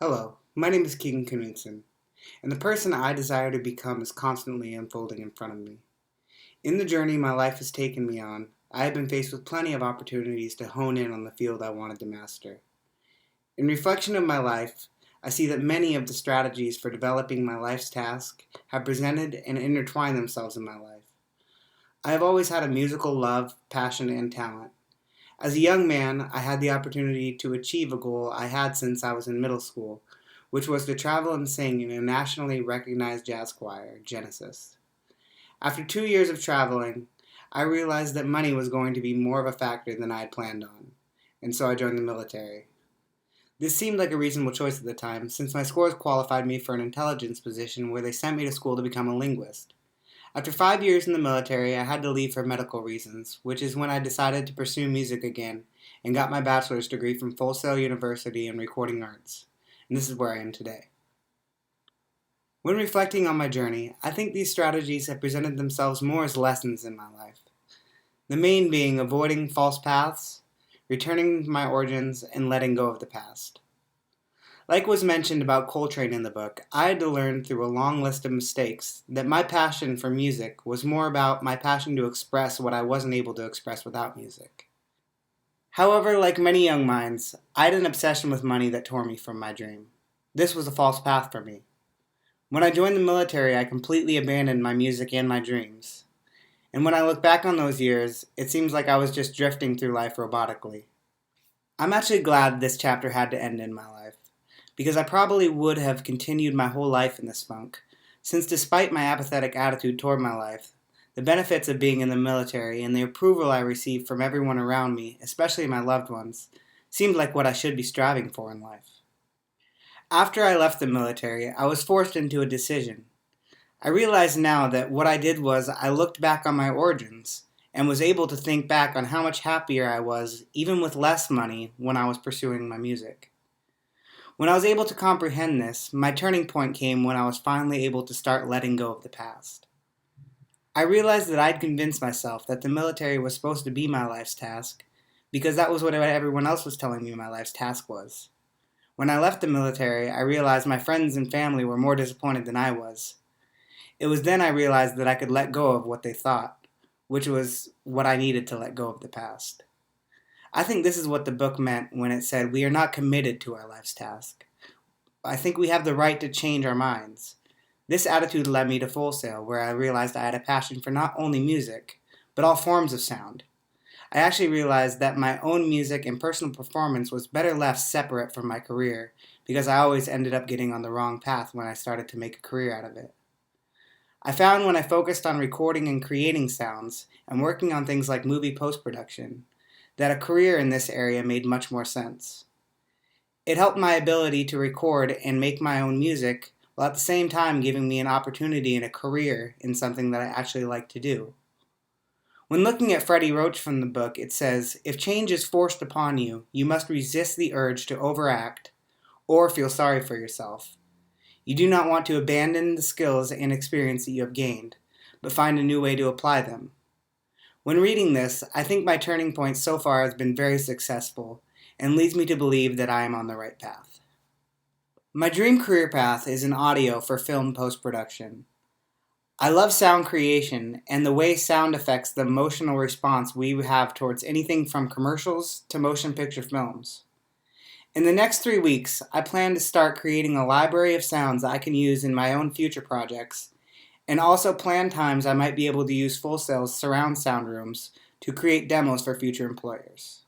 Hello, my name is Keegan Knudsen, and the person I desire to become is constantly unfolding in front of me. In the journey my life has taken me on, I have been faced with plenty of opportunities to hone in on the field I wanted to master. In reflection of my life, I see that many of the strategies for developing my life's task have presented and intertwined themselves in my life. I have always had a musical love, passion, and talent. As a young man, I had the opportunity to achieve a goal I had since I was in middle school, which was to travel and sing in a nationally recognized jazz choir, Genesis. After 2 years of traveling, I realized that money was going to be more of a factor than I had planned on, and so I joined the military. This seemed like a reasonable choice at the time, since my scores qualified me for an intelligence position where they sent me to school to become a linguist. After 5 years in the military, I had to leave for medical reasons, which is when I decided to pursue music again and got my bachelor's degree from Full Sail University in Recording Arts. And this is where I am today. When reflecting on my journey, I think these strategies have presented themselves more as lessons in my life. The main being avoiding false paths, returning to my origins, and letting go of the past. Like was mentioned about Coltrane in the book, I had to learn through a long list of mistakes that my passion for music was more about my passion to express what I wasn't able to express without music. However, like many young minds, I had an obsession with money that tore me from my dream. This was a false path for me. When I joined the military, I completely abandoned my music and my dreams. And when I look back on those years, it seems like I was just drifting through life robotically. I'm actually glad this chapter had to end in my life, because I probably would have continued my whole life in this funk, since despite my apathetic attitude toward my life, the benefits of being in the military and the approval I received from everyone around me, especially my loved ones, seemed like what I should be striving for in life. After I left the military, I was forced into a decision. I realize now that what I did was I looked back on my origins and was able to think back on how much happier I was, even with less money, when I was pursuing my music. When I was able to comprehend this, my turning point came when I was finally able to start letting go of the past. I realized that I'd convinced myself that the military was supposed to be my life's task, because that was what everyone else was telling me my life's task was. When I left the military, I realized my friends and family were more disappointed than I was. It was then I realized that I could let go of what they thought, which was what I needed to let go of the past. I think this is what the book meant when it said we are not committed to our life's task. I think we have the right to change our minds. This attitude led me to Full Sail, where I realized I had a passion for not only music, but all forms of sound. I actually realized that my own music and personal performance was better left separate from my career, because I always ended up getting on the wrong path when I started to make a career out of it. I found when I focused on recording and creating sounds, and working on things like movie post-production, that a career in this area made much more sense. It helped my ability to record and make my own music, while at the same time giving me an opportunity and a career in something that I actually like to do. When looking at Freddie Roach from the book, it says, if change is forced upon you, you must resist the urge to overact or feel sorry for yourself. You do not want to abandon the skills and experience that you have gained, but find a new way to apply them. When reading this, I think my turning point so far has been very successful and leads me to believe that I am on the right path. My dream career path is in audio for film post-production. I love sound creation and the way sound affects the emotional response we have towards anything from commercials to motion picture films. In the next 3 weeks, I plan to start creating a library of sounds I can use in my own future projects, and also plan times I might be able to use Full Sail's surround sound rooms to create demos for future employers.